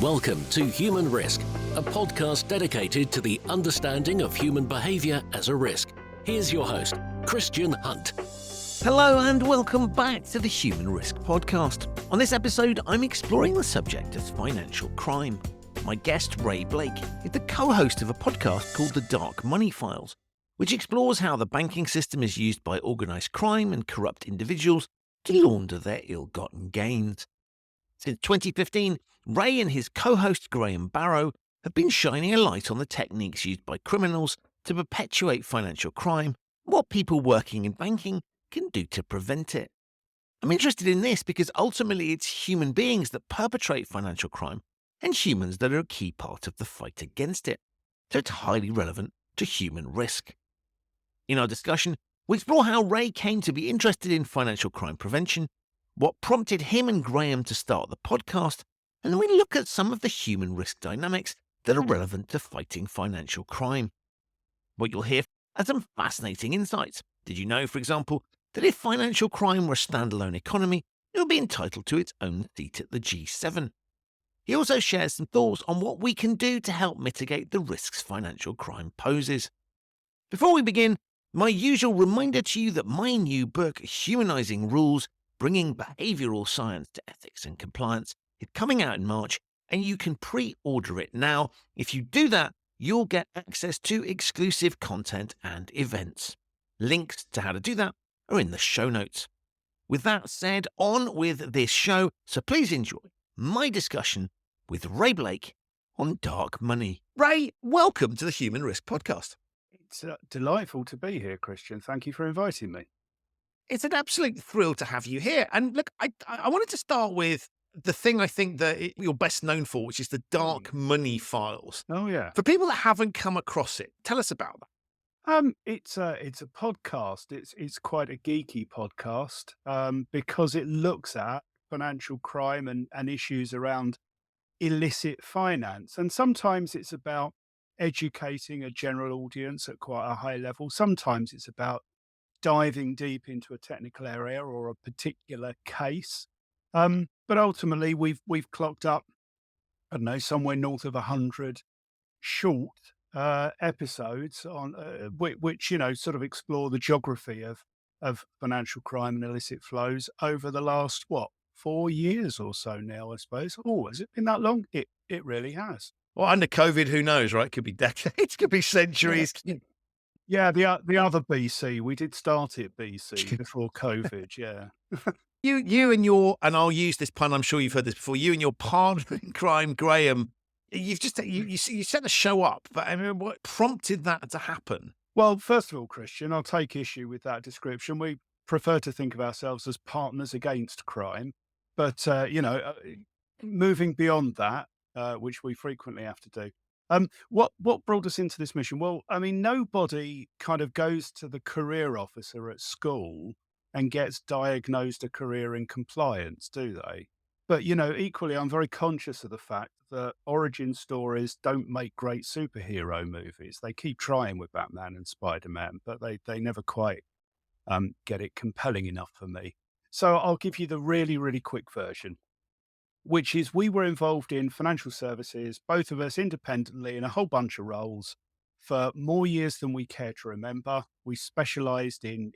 Welcome to Human Risk, a podcast dedicated to the understanding of human behaviour as a risk. Here's your host, Christian Hunt. Hello and welcome back to the Human Risk podcast. On this episode, I'm exploring the subject of financial crime. My guest, Ray Blake, is the co-host of a podcast called The Dark Money Files, which explores how the banking system is used by organised crime and corrupt individuals to launder their ill-gotten gains. Since 2015, Ray and his co-host Graham Barrow have been shining a light on the techniques used by criminals to perpetuate financial crime, and what people working in banking can do to prevent it. I'm interested in this because ultimately it's human beings that perpetrate financial crime and humans that are a key part of the fight against it. So it's highly relevant to human risk. In our discussion, we explore how Ray came to be interested in financial crime prevention, what prompted him and Graham to start the podcast, and then we look at some of the human risk dynamics that are relevant to fighting financial crime. What you'll hear are some fascinating insights. Did you know, for example, that if financial crime were a standalone economy, it would be entitled to its own seat at the G7? He also shares some thoughts on what we can do to help mitigate the risks financial crime poses. Before we begin, my usual reminder to you that my new book, Humanizing Rules, Bringing Behavioral Science to Ethics and Compliance, is coming out in March, and you can pre-order it now. If you do that, you'll get access to exclusive content and events. Links to how to do that are in the show notes. With that said, on with this show, so please enjoy my discussion with Ray Blake on dark money. Ray, welcome to the Human Risk podcast. It's delightful to be here, Christian. Thank you for inviting me. It's an absolute thrill to have you here. And look, I wanted to start with the thing I think that you're best known for, which is the Dark Money Files. Oh, yeah. For people that haven't come across it, tell us about that. It's a podcast. It's quite a geeky podcast because it looks at financial crime and issues around illicit finance. And sometimes it's about educating a general audience at quite a high level. Sometimes it's about diving deep into a technical area or a particular case. But ultimately, we've clocked up, I don't know, somewhere north of 100 short episodes on which sort of explore the geography of financial crime and illicit flows over the last 4 years or so now, I suppose. Oh, has it been that long? It really has. Well, under COVID, who knows, right? Could be decades, could be centuries. Yeah, the other BC, we did start it BC before COVID. Yeah. You and your, and I'll use this pun, I'm sure you've heard this before, you and your partner in crime, Graham, you set the show up, but I mean, what prompted that to happen? Well, first of all, Christian, I'll take issue with that description. We prefer to think of ourselves as partners against crime, but, moving beyond that, which we frequently have to do. What brought us into this mission? Well, I mean, nobody kind of goes to the career officer at school and gets diagnosed a career in compliance, do they? But, equally, I'm very conscious of the fact that origin stories don't make great superhero movies. They keep trying with Batman and Spider-Man, but they never quite get it compelling enough for me. So I'll give you the really, really quick version, which is we were involved in financial services, both of us independently in a whole bunch of roles for more years than we care to remember. We specialized in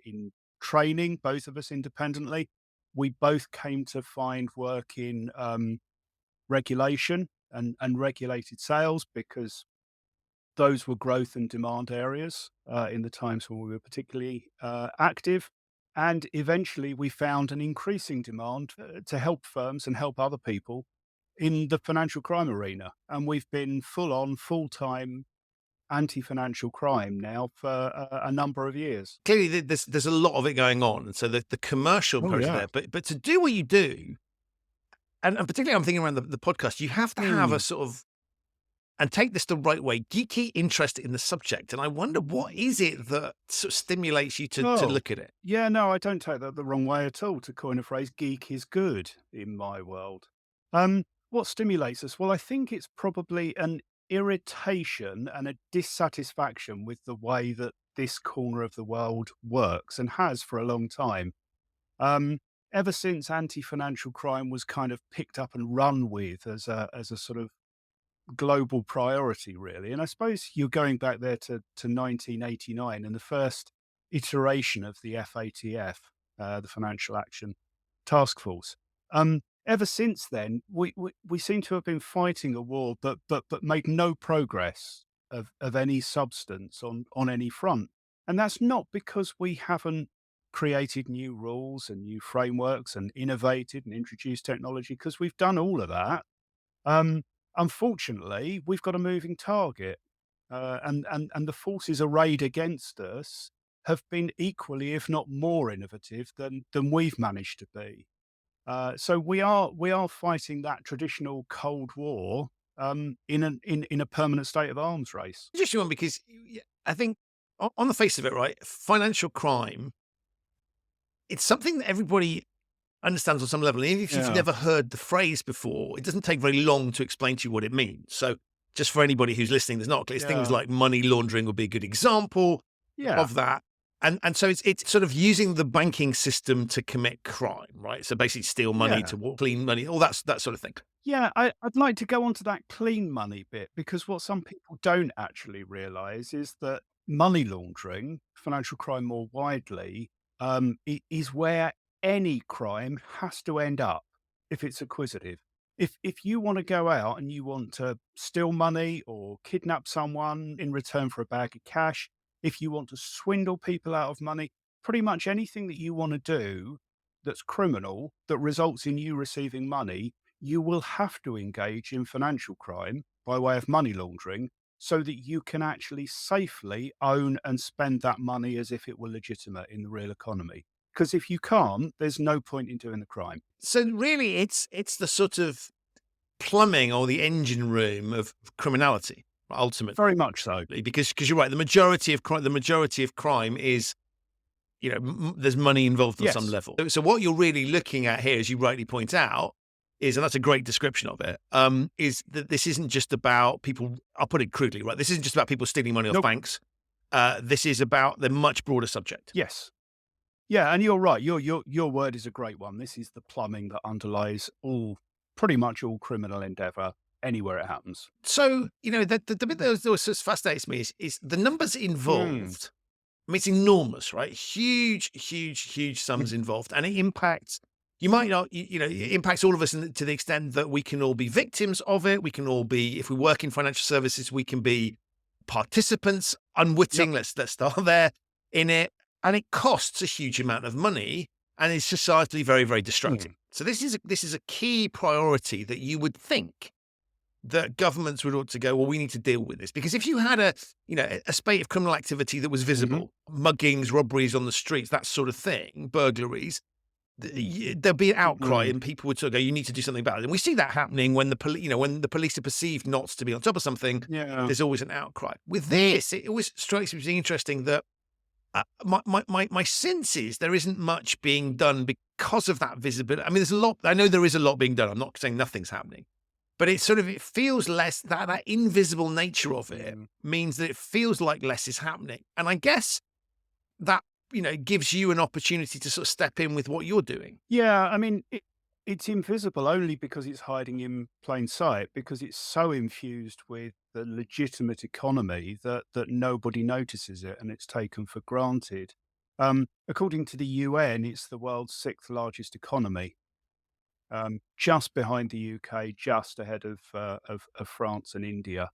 training, both of us independently. We both came to find work in regulation and regulated sales because those were growth and demand areas in the times when we were particularly active. And eventually we found an increasing demand to help firms and help other people in the financial crime arena. And we've been full-time anti-financial crime now for a number of years. Clearly, there's a lot of it going on. And so the commercial approach there, but to do what you do, and particularly I'm thinking around the podcast, you have to have a sort of, and take this the right way, geeky interest in the subject. And I wonder, what is it that sort of stimulates you to look at it? Yeah, no, I don't take that the wrong way at all. To coin a phrase, geek is good in my world. What stimulates us? Well, I think it's probably an irritation and a dissatisfaction with the way that this corner of the world works and has for a long time. ever since anti-financial crime was kind of picked up and run with as a sort of global priority, really. And I suppose you're going back there to 1989 and the first iteration of the FATF, the Financial Action Task Force. Ever since then, we seem to have been fighting a war, but made no progress of any substance on any front. And that's not because we haven't created new rules and new frameworks and innovated and introduced technology, because we've done all of that. Um, Unfortunately, we've got a moving target, and the forces arrayed against us have been equally, if not more, innovative than we've managed to be. So we are fighting that traditional Cold War in a permanent state of arms race. Interesting one because I think on the face of it, right, financial crime, it's something that everybody understands on some level. And even if you've Yeah, never heard the phrase before, it doesn't take very long to explain to you what it means. So just for anybody who's listening, there's not clear, things yeah, like money laundering would be a good example yeah, of that. And so it's sort of using the banking system to commit crime, right? So basically steal money yeah. to clean money, all that sort of thing. Yeah, I'd like to go on to that clean money bit, because what some people don't actually realize is that money laundering, financial crime more widely, is where any crime has to end up if it's acquisitive. If you want to go out and you want to steal money or kidnap someone in return for a bag of cash, if you want to swindle people out of money, pretty much anything that you want to do that's criminal that results in you receiving money, you will have to engage in financial crime by way of money laundering so that you can actually safely own and spend that money as if it were legitimate in the real economy. Because if you can't, there's no point in doing the crime. So really it's the sort of plumbing or the engine room of criminality, ultimately. Very much so. Because you're right, the majority of crime is, there's money involved on some Yes. level. So what you're really looking at here, as you rightly point out, is, and that's a great description of it, is that this isn't just about people. I'll put it crudely, right? This isn't just about people stealing money off Nope. banks. This is about the much broader subject. Yes. Yeah, and you're right. Your word is a great one. This is the plumbing that underlies pretty much all criminal endeavor anywhere it happens. So the bit that always fascinates me is the numbers Hmm. involved. I mean, it's enormous, right? Huge, huge, huge sums involved, and it impacts. You might not, it impacts all of us to the extent that we can all be victims of it. We can all be, if we work in financial services, we can be participants, Yep. unwitting. Let's start there in it, and it costs a huge amount of money, and is societally very, very destructive. Hmm. So this is a key priority that you would think that governments would ought to go, well, we need to deal with this. Because if you had a spate of criminal activity that was Hmm. visible, muggings, robberies on the streets, that sort of thing, burglaries, there'd be an outcry Hmm. and people would sort of go, you need to do something about it. And we see that happening when when the police are perceived not to be on top of something, Yeah. there's always an outcry. With this, it always strikes me as being interesting that my sense is there isn't much being done because of that visibility. I mean, there's a lot, I know there is a lot being done. I'm not saying nothing's happening. But it feels less, that invisible nature of it Mm. means that it feels like less is happening. And I guess that, gives you an opportunity to sort of step in with what you're doing. Yeah, I mean, it's invisible only because it's hiding in plain sight, because it's so infused with the legitimate economy that nobody notices it and it's taken for granted. According to the UN, it's the world's sixth largest economy, just behind the UK, just ahead of France and India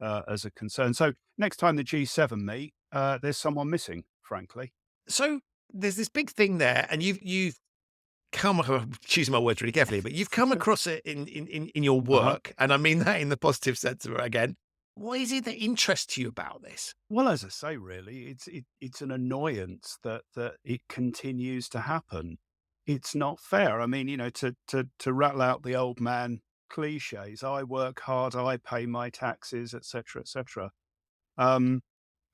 as a concern. So next time the G7 meet, there's someone missing, frankly. So there's this big thing there, and you've come, I'm choosing my words really carefully, but you've come across it in your Uh-huh. work. And I mean that in the positive sense of it again. What is it that interests you about this? Well, as I say, really, it's an annoyance that it continues to happen. It's not fair. I mean, to rattle out the old man cliches, I work hard, I pay my taxes, etc., etc. Um,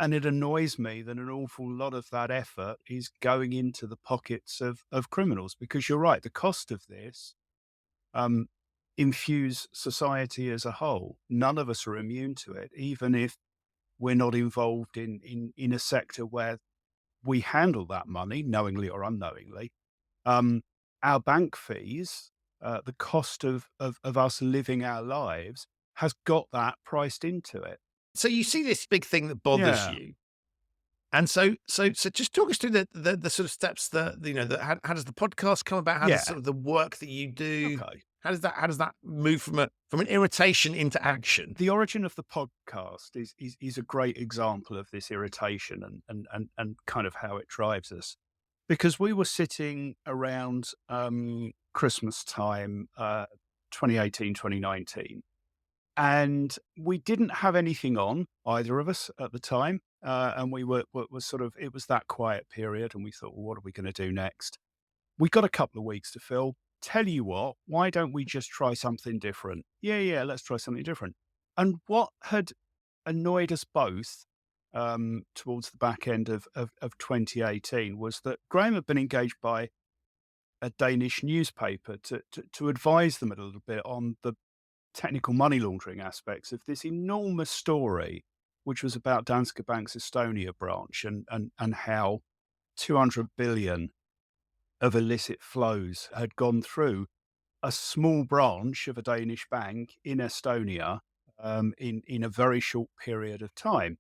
and it annoys me that an awful lot of that effort is going into the pockets of criminals, because you're right, the cost of this um, infuse society as a whole. None of us are immune to it, even if we're not involved in a sector where we handle that money, knowingly or unknowingly. Um, our bank fees, the cost of us living our lives has got that priced into it. So you see this big thing that bothers Yeah. you. And so just talk us through the sort of steps that, how does the podcast come about? How does Yeah. sort of the work that you do, Okay. how does that move from an irritation into action? The origin of the podcast is a great example of this irritation and kind of how it drives us. Because we were sitting around Christmas time, 2018, 2019, and we didn't have anything on, either of us at the time. And we were sort of, it was that quiet period, and we thought, well, what are we going to do next? We got a couple of weeks to fill. Tell you what, why don't we just try something different? Yeah, let's try something different. And what had annoyed us both towards the back end of 2018 was that Graham had been engaged by a Danish newspaper to advise them a little bit on the technical money laundering aspects of this enormous story, which was about Danske Bank's Estonia branch and how 200 billion of illicit flows had gone through a small branch of a Danish bank in Estonia in a very short period of time.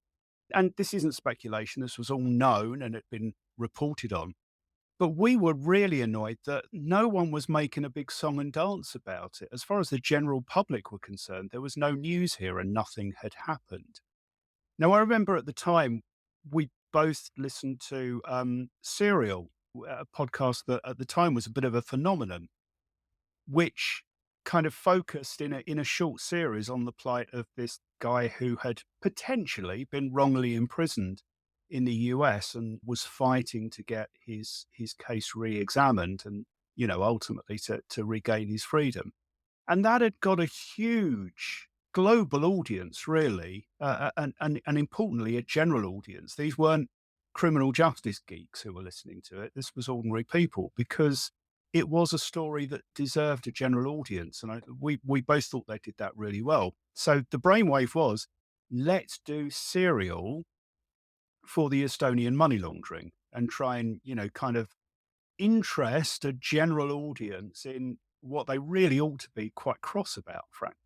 And this isn't speculation. This was all known and had been reported on. But we were really annoyed that no one was making a big song and dance about it. As far as the general public were concerned, there was no news here and nothing had happened. Now, I remember at the time, we both listened to Serial, a podcast that at the time was a bit of a phenomenon, which kind of focused in a short series on the plight of this guy who had potentially been wrongly imprisoned in the US and was fighting to get his case re-examined and, ultimately to regain his freedom. And that had got a huge global audience, really, and importantly, a general audience. These weren't criminal justice geeks who were listening to it. This was ordinary people, because it was a story that deserved a general audience. And we both thought they did that really well. So the brainwave was, let's do Serial for the Estonian money laundering and try and, kind of interest a general audience in what they really ought to be quite cross about, frankly.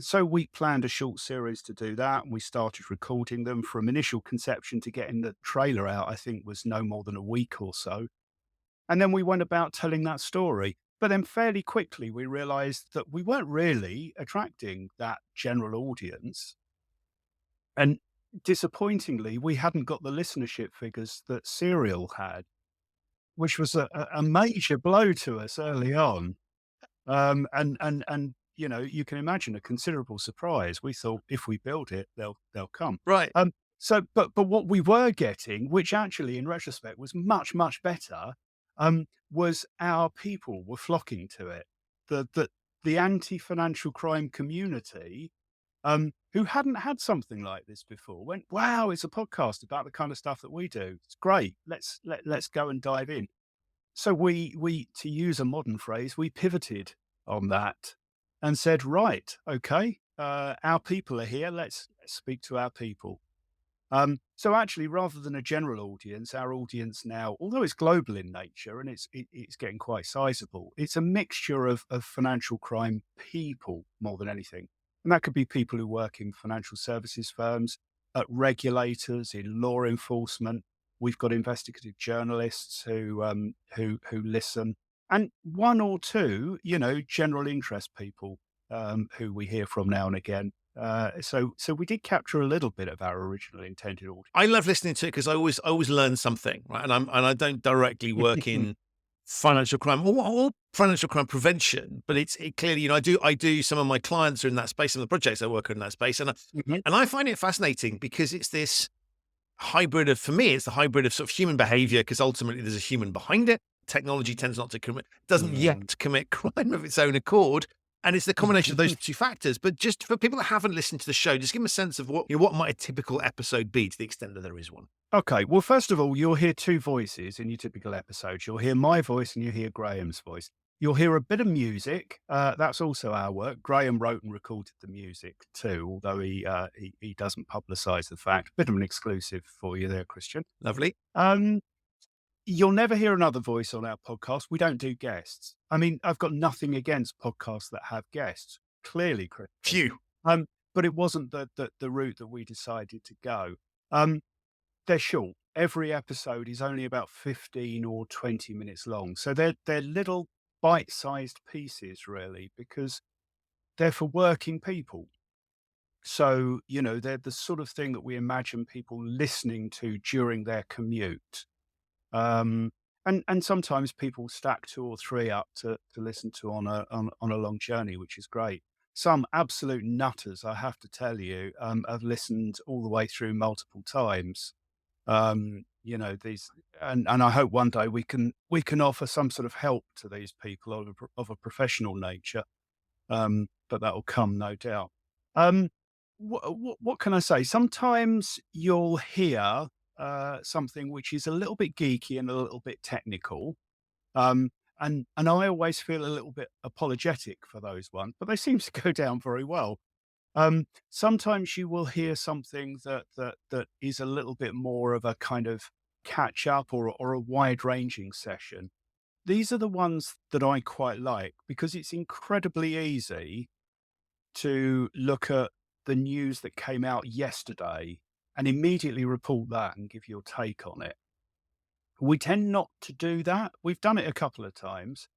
So we planned a short series to do that, and we started recording them. From initial conception to getting the trailer out, I think was no more than a week or so. And then we went about telling that story. But then fairly quickly, we realized that we weren't really attracting that general audience. And disappointingly, we hadn't got the listenership figures that Serial had, which was a major blow to us early on. And you can imagine a considerable surprise. We thought if we build it, they'll come. Right. But what we were getting, which actually in retrospect was much, much better, was our people were flocking to it. The anti-financial crime community, who hadn't had something like this before, went, wow, it's a podcast about the kind of stuff that we do. It's great. Let's go and dive in. So we, to use a modern phrase, we pivoted on that and said, right, okay, our people are here. Let's speak to our people. So actually, rather than a general audience, our audience now, although it's global in nature and it's getting quite sizable, it's a mixture of financial crime people more than anything. And that could be people who work in financial services firms, at regulators, in law enforcement. We've got investigative journalists who listen, and one or two, general interest people who we hear from now and again. So we did capture a little bit of our original intended audience. I love listening to it because I always learn something, right? And I don't directly work in financial crime or financial crime prevention, but it clearly, I do some of my clients are in that space, some of the projects I work on in that space. And I find it fascinating because it's this hybrid of, for me, it's the hybrid of sort of human behavior, because ultimately there's a human behind it. Technology tends not to doesn't yet commit crime of its own accord. And it's the combination of those two factors. But just for people that haven't listened to the show, just give them a sense of what might a typical episode be, to the extent that there is one. Okay. Well, first of all, you'll hear two voices in your typical episode. You'll hear my voice and you'll hear Graham's voice. You'll hear a bit of music. That's also our work. Graham wrote and recorded the music too, although he doesn't publicise the fact. Bit of an exclusive for you there, Christian. Lovely. You'll never hear another voice on our podcast. We don't do guests. I mean, I've got nothing against podcasts that have guests. Clearly, Christian. Phew. Um, but it wasn't the route that we decided to go. Um, they're short. Every episode is only about 15 or 20 minutes long. So they're little bite-sized pieces, really, because they're for working people. So, they're the sort of thing that we imagine people listening to during their commute. Um, and sometimes people stack 2 or 3 up to listen to on a long journey, which is great. Some absolute nutters, I have to tell you, have listened all the way through multiple times. These and I hope one day we can offer some sort of help to these people of a professional nature, but that will come, no doubt. Um, what can I say? Sometimes you'll hear something which is a little bit geeky and a little bit technical, and I always feel a little bit apologetic for those ones, but they seem to go down very well. Sometimes you will hear something that is a little bit more of a kind of catch up or a wide ranging session. These are the ones that I quite like because it's incredibly easy to look at the news that came out yesterday and immediately report that and give your take on it. We tend not to do that. We've done it a couple of times,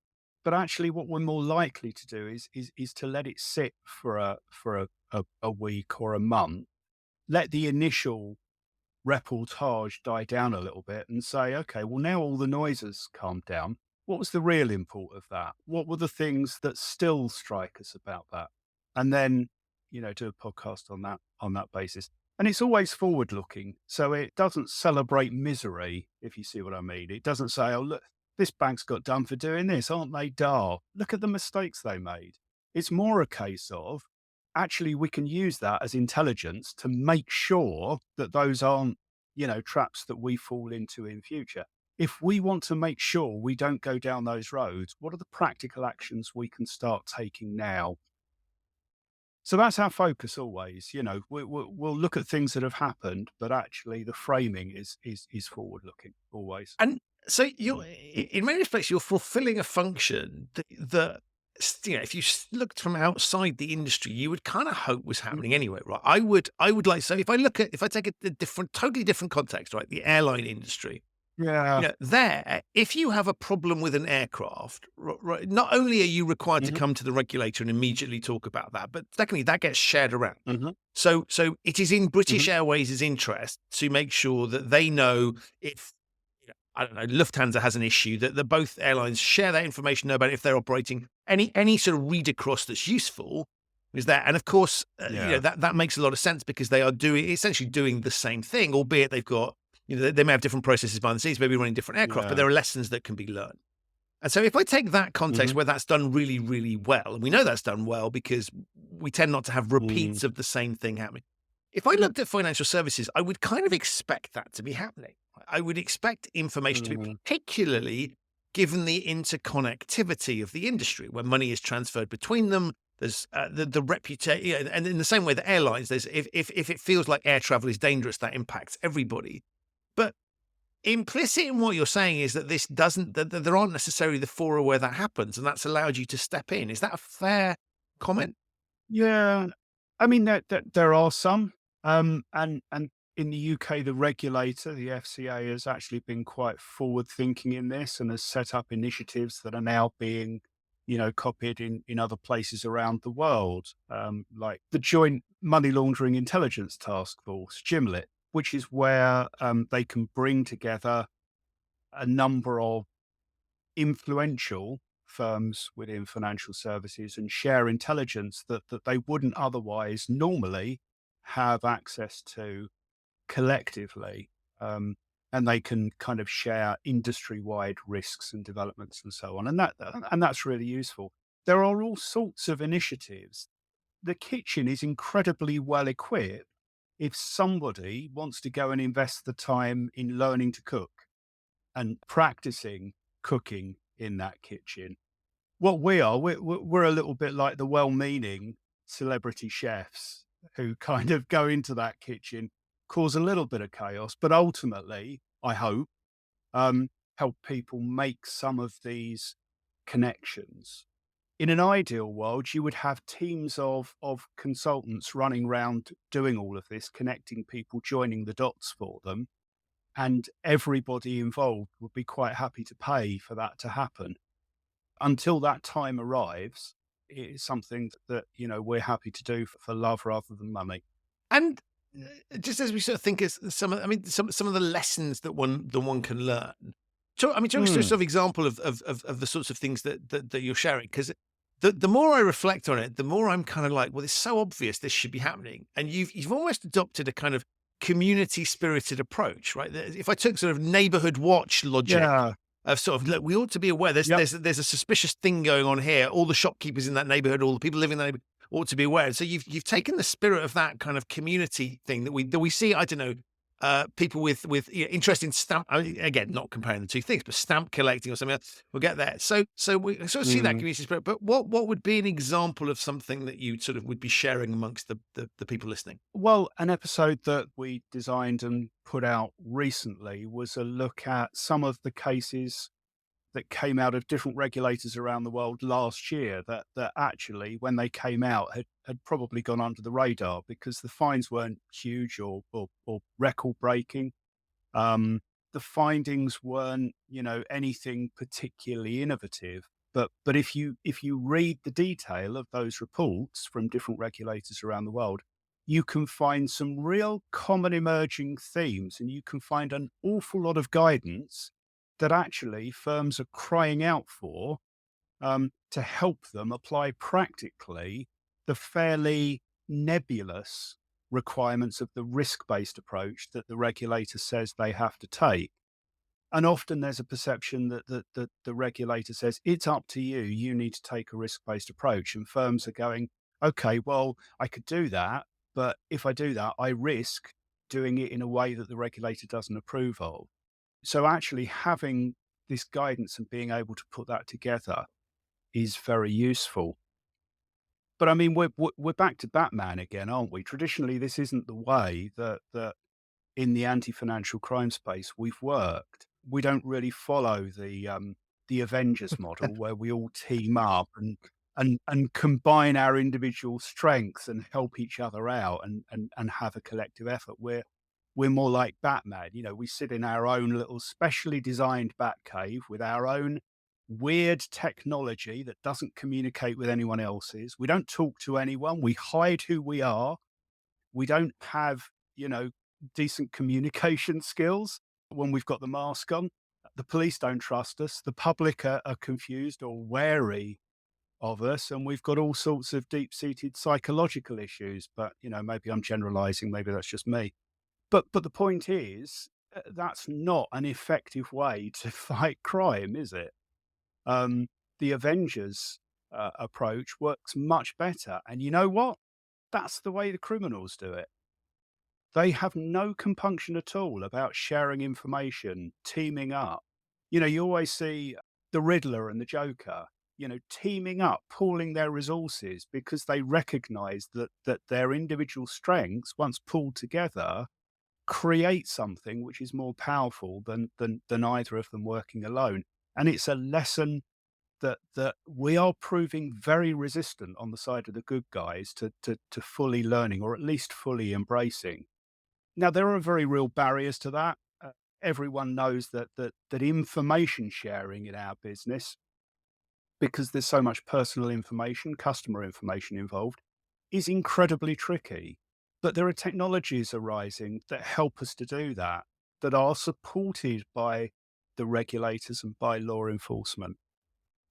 but actually what we're more likely to do is to let it sit for a week or a month, let the initial reportage die down a little bit and say, okay, well, now all the noise has calmed down. What was the real import of that? What were the things that still strike us about that? And then, do a podcast on that basis. And it's always forward looking. So it doesn't celebrate misery, if you see what I mean. It doesn't say, oh, look, this bank's got done for doing this. Aren't they daft? Look at the mistakes they made. It's more a case of, actually, we can use that as intelligence to make sure that those aren't, traps that we fall into in future. If we want to make sure we don't go down those roads, what are the practical actions we can start taking now? So that's our focus always. We'll look at things that have happened, but actually the framing is forward looking always. And so in many respects, you're fulfilling a function that if you looked from outside the industry, you would kind of hope was happening anyway, right? I would like, so if I take a totally different context, right? The airline industry. Yeah. If you have a problem with an aircraft, right, not only are you required to come to the regulator and immediately talk about that, but secondly, that gets shared around. So it is in British Airways' interest to make sure that they know if, I don't know, Lufthansa has an issue, that both airlines share that information, know about it if they're operating. Any sort of read across that's useful is there. And of course, that makes a lot of sense because they are essentially doing the same thing, albeit they've got, they may have different processes behind the scenes, maybe running different aircraft, but there are lessons that can be learned. And so if I take that context where that's done really, really well, and we know that's done well because we tend not to have repeats of the same thing happening. If I looked at financial services, I would kind of expect that to be happening. I would expect information to be, particularly given the interconnectivity of the industry, where money is transferred between them. There's the reputation, and in the same way that airlines, there's if it feels like air travel is dangerous, that impacts everybody. But implicit in what you're saying is that that there aren't necessarily the fora where that happens, and that's allowed you to step in. Is that a fair comment? Yeah. I mean, there are some, and in the UK, the regulator, the FCA, has actually been quite forward thinking in this and has set up initiatives that are now being, copied in other places around the world, like the Joint Money Laundering Intelligence Task Force, JIMLIT, which is where they can bring together a number of influential firms within financial services and share intelligence that they wouldn't otherwise normally have access to collectively. And they can kind of share industry-wide risks and developments and so on. And that's really useful. There are all sorts of initiatives. The kitchen is incredibly well equipped if somebody wants to go and invest the time in learning to cook and practicing cooking in that kitchen. What we're a little bit like the well-meaning celebrity chefs who kind of go into that kitchen, cause a little bit of chaos, but ultimately, I hope, help people make some of these connections. In an ideal world, you would have teams of consultants running around doing all of this, connecting people, joining the dots for them, and everybody involved would be quite happy to pay for that to happen. Until that time arrives, it is something that, we're happy to do for love rather than money. And just as we sort of think as some of the lessons that one can learn. Talk us through Mm, sort of example of the sorts of things that you're sharing, because the more I reflect on it, the more I'm kind of like, well, it's so obvious this should be happening, and you've almost adopted a kind of community spirited approach, right? If I took sort of neighborhood watch logic yeah. of sort of, look, we ought to be aware there's Yep. there's a suspicious thing going on here. All the shopkeepers in that neighborhood, all the people living in that neighborhood ought to be aware. So you've taken the spirit of that kind of community thing that we see. I don't know, people with interest in stamp. Again, not comparing the two things, but stamp collecting or something else. We'll get there. So we sort of see that Mm. community spirit. But what would be an example of something that you sort of would be sharing amongst the people listening? Well, an episode that we designed and put out recently was a look at some of the cases that came out of different regulators around the world last year that actually, when they came out, had probably gone under the radar because the fines weren't huge or record breaking. Um, the findings weren't, anything particularly innovative. But if you read the detail of those reports from different regulators around the world, you can find some real common emerging themes, and you can find an awful lot of guidance that actually firms are crying out for, to help them apply practically the fairly nebulous requirements of the risk-based approach that the regulator says they have to take. And often there's a perception that the regulator says, it's up to you, you need to take a risk-based approach. And firms are going, okay, well, I could do that, but if I do that, I risk doing it in a way that the regulator doesn't approve of. So actually having this guidance and being able to put that together is very useful. But I mean, we're back to Batman again, aren't we? Traditionally, this isn't the way that in the anti-financial crime space we've worked. We don't really follow the Avengers model where we all team up and combine our individual strengths and help each other out and have a collective effort. We're more like Batman. We sit in our own little specially designed bat cave with our own weird technology that doesn't communicate with anyone else's. We don't talk to anyone. We hide who we are. We don't have, you know, decent communication skills when we've got the mask on. The police don't trust us. The public are confused or wary of us. And we've got all sorts of deep seated psychological issues. But, maybe I'm generalizing. Maybe that's just me. But the point is, that's not an effective way to fight crime, is it? Um, the Avengers approach works much better. And you know what? That's the way the criminals do it. They have no compunction at all about sharing information, teaming up. You always see the Riddler and the Joker, teaming up, pooling their resources because they recognize that their individual strengths, once pulled together, create something which is more powerful than either of them working alone. And it's a lesson that we are proving very resistant on the side of the good guys to fully learning, or at least fully embracing. Now, there are very real barriers to that. Everyone knows that information sharing in our business, because there's so much personal information, customer information involved, is incredibly tricky. But there are technologies arising that help us to do that, that are supported by the regulators and by law enforcement.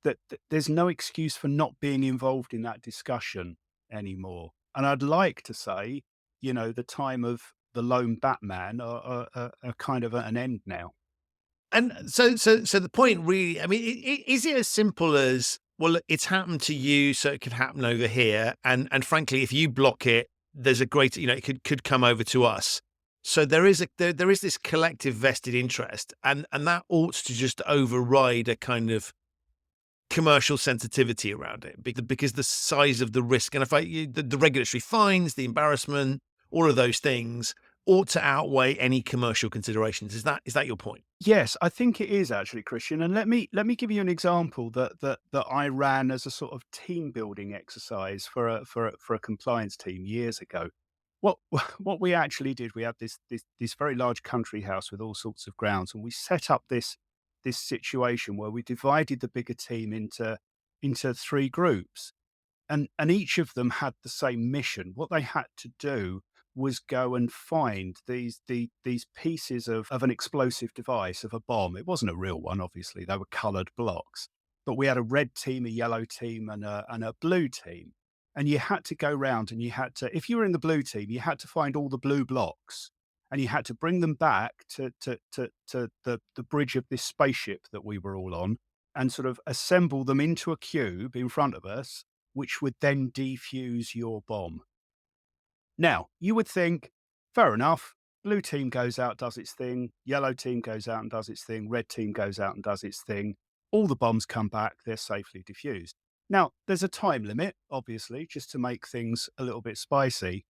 That there's no excuse for not being involved in that discussion anymore. And I'd like to say, the time of the lone Batman are kind of at an end now. And so the point really, I mean, is it as simple as, well, look, it's happened to you, so it could happen over here, and frankly, if you block it, there's a great, it could come over to us. So there is there is this collective vested interest, and that ought to just override a kind of commercial sensitivity around it, because the size of the risk, and if the regulatory fines, the embarrassment, all of those things ought to outweigh any commercial considerations. Is that your point? Yes, I think it is actually, Christian. And let me give you an example that I ran as a sort of team building exercise for a compliance team years ago. What what we actually did, we had this very large country house with all sorts of grounds, and we set up this situation where we divided the bigger team into three groups, and each of them had the same mission. What they had to do was go and find these pieces of an explosive device, of a bomb. It wasn't a real one, obviously. They were coloured blocks, but we had a red team, a yellow team, and a blue team. And you had to go round, and you had to, if you were in the blue team, you had to find all the blue blocks, and you had to bring them back to the bridge of this spaceship that we were all on, and sort of assemble them into a cube in front of us, which would then defuse your bomb. Now, you would think, fair enough, blue team goes out, does its thing, yellow team goes out and does its thing, red team goes out and does its thing, all the bombs come back, they're safely diffused. Now, there's a time limit, obviously, just to make things a little bit spicy,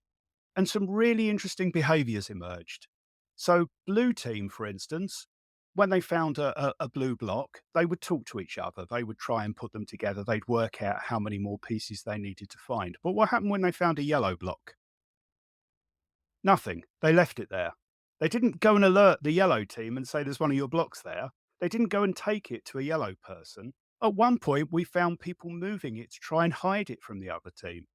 and some really interesting behaviors emerged. So, blue team, for instance, when they found a blue block, they would talk to each other. They would try and put them together. They'd work out how many more pieces they needed to find. But what happened when they found a yellow block? Nothing. They left it there. They didn't go and alert the yellow team and say, there's one of your blocks there. They didn't go and take it to a yellow person. At one point, we found people moving it to try and hide it from the other team,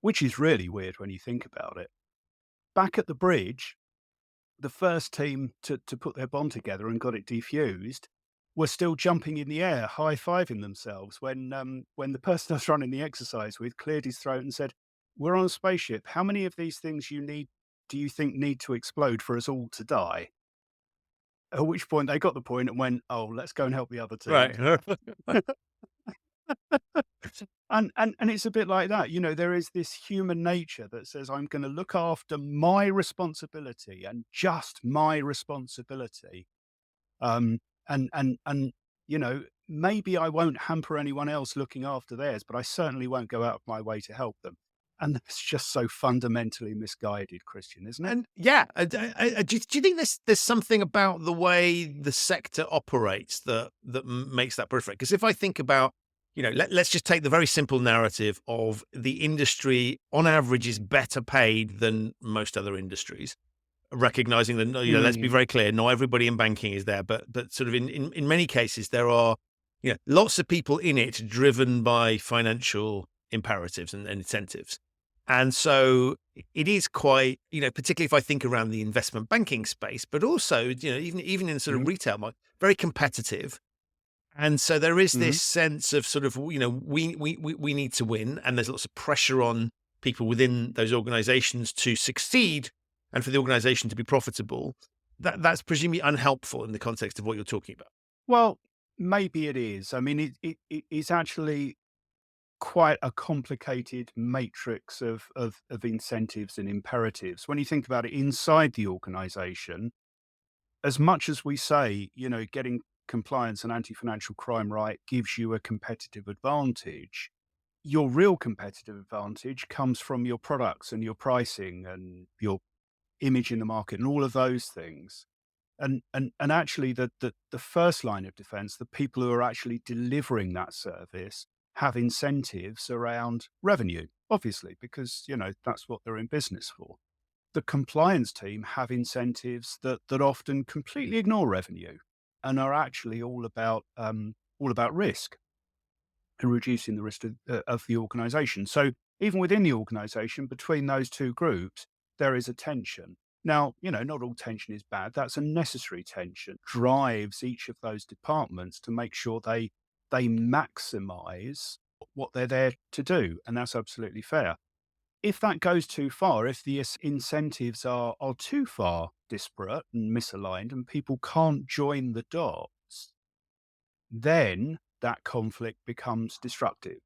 which is really weird when you think about it. Back at the bridge, the first team to put their bomb together and got it defused were still jumping in the air, high-fiving themselves when the person I was running the exercise with cleared his throat and said, we're on a spaceship. How many of these things do you think need to explode for us all to die? At which point they got the point and went, oh, let's go and help the other team. Right. And it's a bit like that. You know, there is this human nature that says, I'm going to look after my responsibility and just my responsibility. And you know, maybe I won't hamper anyone else looking after theirs, but I certainly won't go out of my way to help them. And that's just so fundamentally misguided, Christian, isn't it? And yeah, do you think there's something about the way the sector operates that makes that proliferate? Because if I think about, you know, let's just take the very simple narrative of the industry on average is better paid than most other industries, recognizing that, you know, let's be very clear, not everybody in banking is there, but sort of in many cases there are, you know, lots of people in it driven by financial imperatives and incentives. And so it is quite, you know, particularly if I think around the investment banking space, but also, you know, even in sort of retail market, very competitive. And so there is this sense of sort of, you know, we need to win, and there's lots of pressure on people within those organizations to succeed and for the organization to be profitable. That's presumably unhelpful in the context of what you're talking about. Well, maybe it is. I mean, it is actually quite a complicated matrix of incentives and imperatives. When you think about it inside the organization, as much as we say, you know, getting compliance and anti-financial crime right gives you a competitive advantage, your real competitive advantage comes from your products and your pricing and your image in the market and all of those things. And actually the first line of defense, the people who are actually delivering that service, have incentives around revenue, obviously, because, you know, that's what they're in business for. The compliance team have incentives that often completely ignore revenue and are actually all about risk and reducing the risk of the organization. So even within the organization, between those two groups, there is a tension. Now, you know, not all tension is bad. That's a necessary tension. Drives each of those departments to make sure they maximize what they're there to do. And that's absolutely fair. If that goes too far, if the incentives are too far disparate and misaligned and people can't join the dots, then that conflict becomes destructive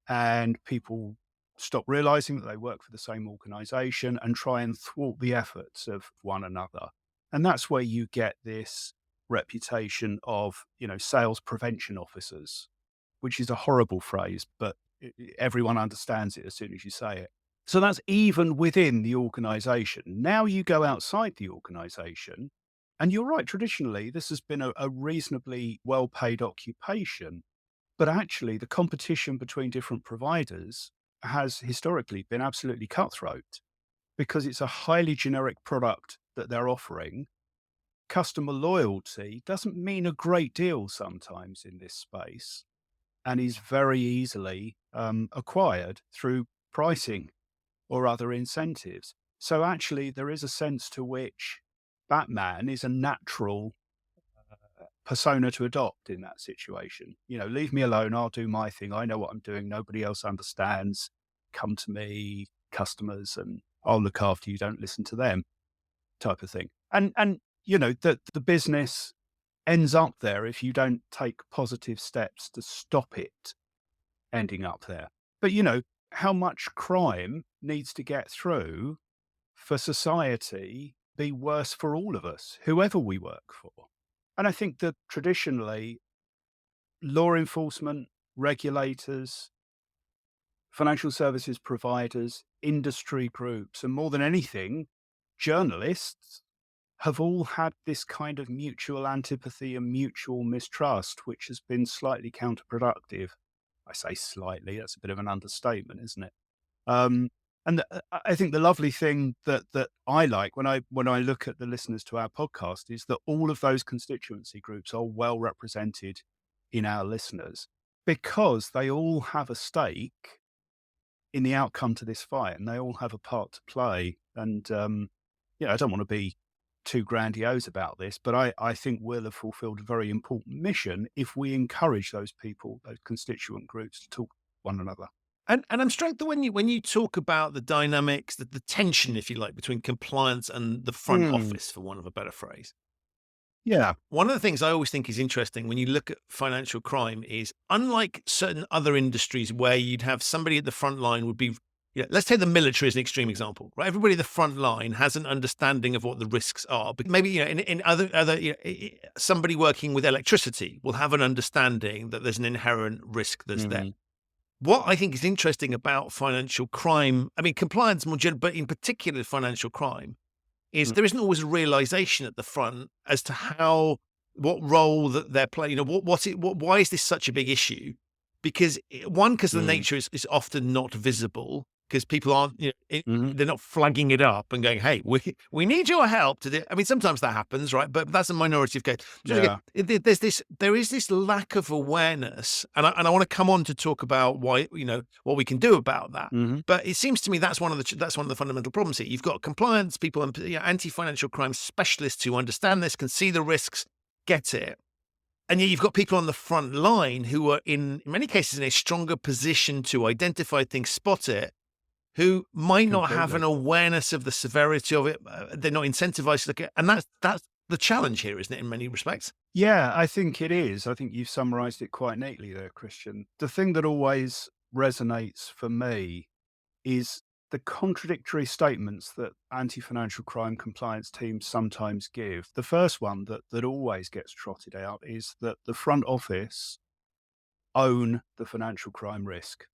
and people stop realizing that they work for the same organization and try and thwart the efforts of one another. And that's where you get this reputation of, you know, sales prevention officers, which is a horrible phrase, but everyone understands it as soon as you say it. So that's even within the organization. Now you go outside the organization, and you're right, traditionally, this has been a reasonably well paid occupation. But actually, the competition between different providers has historically been absolutely cutthroat because it's a highly generic product that they're offering. Customer loyalty doesn't mean a great deal sometimes in this space and is very easily acquired through pricing or other incentives. So actually, there is a sense to which Batman is a natural persona to adopt in that situation. Leave me alone. I'll do my thing. I know what I'm doing. Nobody else understands. Come to me, customers, and I'll look after you. Don't listen to them, type of thing. And the business ends up there if you don't take positive steps to stop it ending up there. But how much crime needs to get through for society be worse for all of us, whoever we work for. And I think that traditionally, law enforcement, regulators, financial services providers, industry groups, and more than anything, journalists have all had this kind of mutual antipathy and mutual mistrust, which has been slightly counterproductive. I say slightly, that's a bit of an understatement, isn't it? I think the lovely thing that I like when I look at the listeners to our podcast is that all of those constituency groups are well represented in our listeners because they all have a stake in the outcome to this fight and they all have a part to play. And, I don't want to be too grandiose about this, but I think we'll have fulfilled a very important mission if we encourage those people, those constituent groups to talk to one another. And I'm struck that when you talk about the dynamics, the tension, if you like, between compliance and the front office, for want of a better phrase. Yeah. One of the things I always think is interesting when you look at financial crime is, unlike certain other industries where you'd have somebody at the front line would be, let's take the military as an extreme example, right? Everybody at the front line has an understanding of what the risks are, but maybe, in other, somebody working with electricity will have an understanding that there's an inherent risk that's there. What I think is interesting about financial crime, I mean, compliance more general, but in particular financial crime, is there isn't always a realization at the front as to what role that they're playing. Why is this such a big issue? Because the nature is often not visible, because people aren't, they're not flagging it up and going, "Hey, we need your help to do." I mean, sometimes that happens, right? But that's a minority of cases. Yeah. There is this lack of awareness, and I want to come on to talk about why, what we can do about that. But it seems to me that's one of the fundamental problems here. You've got compliance people and anti-financial crime specialists who understand this, can see the risks, get it. And yet you've got people on the front line who are in many cases in a stronger position to identify things, spot it, who might not have an awareness of the severity of it. They're not incentivized to look at, and that's the challenge here, isn't it, in many respects? Yeah, I think it is. I think you've summarized it quite neatly there, Christian. The thing that always resonates for me is the contradictory statements that anti-financial crime compliance teams sometimes give. The first one that always gets trotted out is that the front office own the financial crime risk.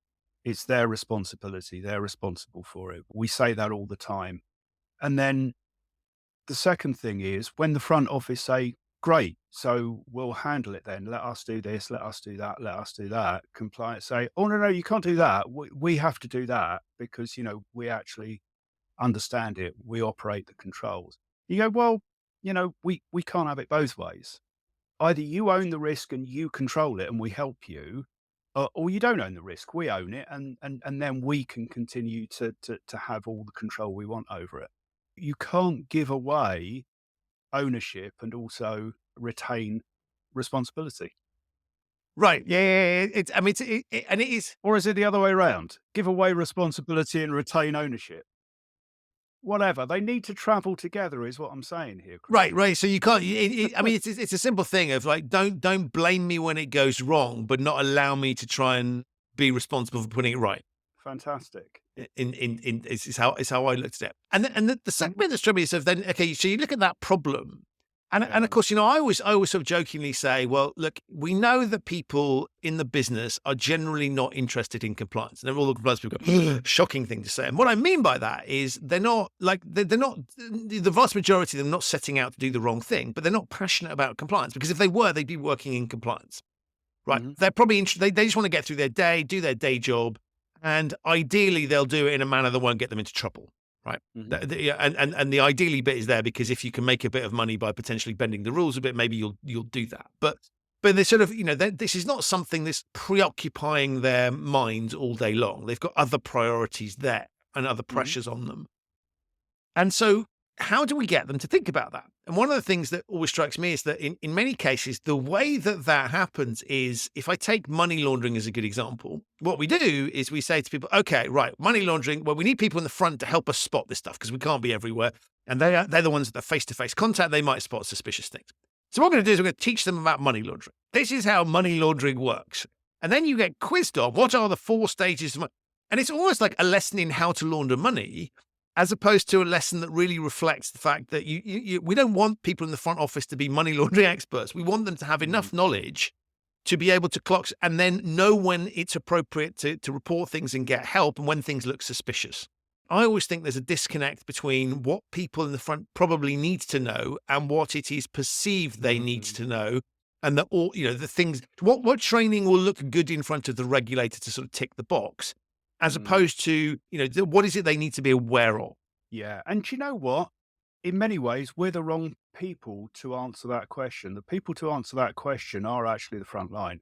It's their responsibility. They're responsible for it. We say that all the time. And then the second thing is when the front office say, great, so we'll handle it then. Let us do this, let us do that, let us do that. Compliance say, oh, no, you can't do that. We have to do that because, we actually understand it. We operate the controls. You go, well, we can't have it both ways. Either you own the risk and you control it and we help you, or you don't own the risk. We own it and then we can continue to have all the control we want over it. You can't give away ownership and also retain responsibility. Right. Yeah. And it is. Or is it the other way around? Give away responsibility and retain ownership. Whatever. They need to travel together is what I'm saying here. Chris. Right. So you can't, I mean, it's a simple thing of like, don't blame me when it goes wrong, but not allow me to try and be responsible for putting it right. Fantastic. It's how I looked at it. And the second bit that struck me is then, okay, so you look at that problem And of course, I always sort of jokingly say, well, look, we know that people in the business are generally not interested in compliance. And all the compliance people go, shocking thing to say. And what I mean by that is they're not the vast majority of them not setting out to do the wrong thing, but they're not passionate about compliance, because if they were, they'd be working in compliance, right? Mm-hmm. They're probably they just want to get through their day, do their day job. And ideally they'll do it in a manner that won't get them into trouble. Right. Mm-hmm. And the ideally bit is there because if you can make a bit of money by potentially bending the rules a bit, maybe you'll do that. But they sort of, this is not something that's preoccupying their minds all day long. They've got other priorities there and other pressures on them. And so how do we get them to think about that? And one of the things that always strikes me is that in many cases, the way that happens is, if I take money laundering as a good example, what we do is we say to people, okay, right, money laundering, well, we need people in the front to help us spot this stuff because we can't be everywhere. And they're the ones that are face-to-face contact. They might spot suspicious things. So what we're going to do is we're going to teach them about money laundering. This is how money laundering works. And then you get quizzed on what are the 4 stages of money. And it's almost like a lesson in how to launder money, as opposed to a lesson that really reflects the fact that we don't want people in the front office to be money laundering experts. We want them to have enough knowledge to be able to clock and then know when it's appropriate to report things and get help and when things look suspicious. I always think there's a disconnect between what people in the front probably need to know and what it is perceived they need to know. And that all, the things, what training will look good in front of the regulator to sort of tick the box, as opposed to, what is it they need to be aware of? Yeah. And you know what? In many ways, we're the wrong people to answer that question. The people to answer that question are actually the front line.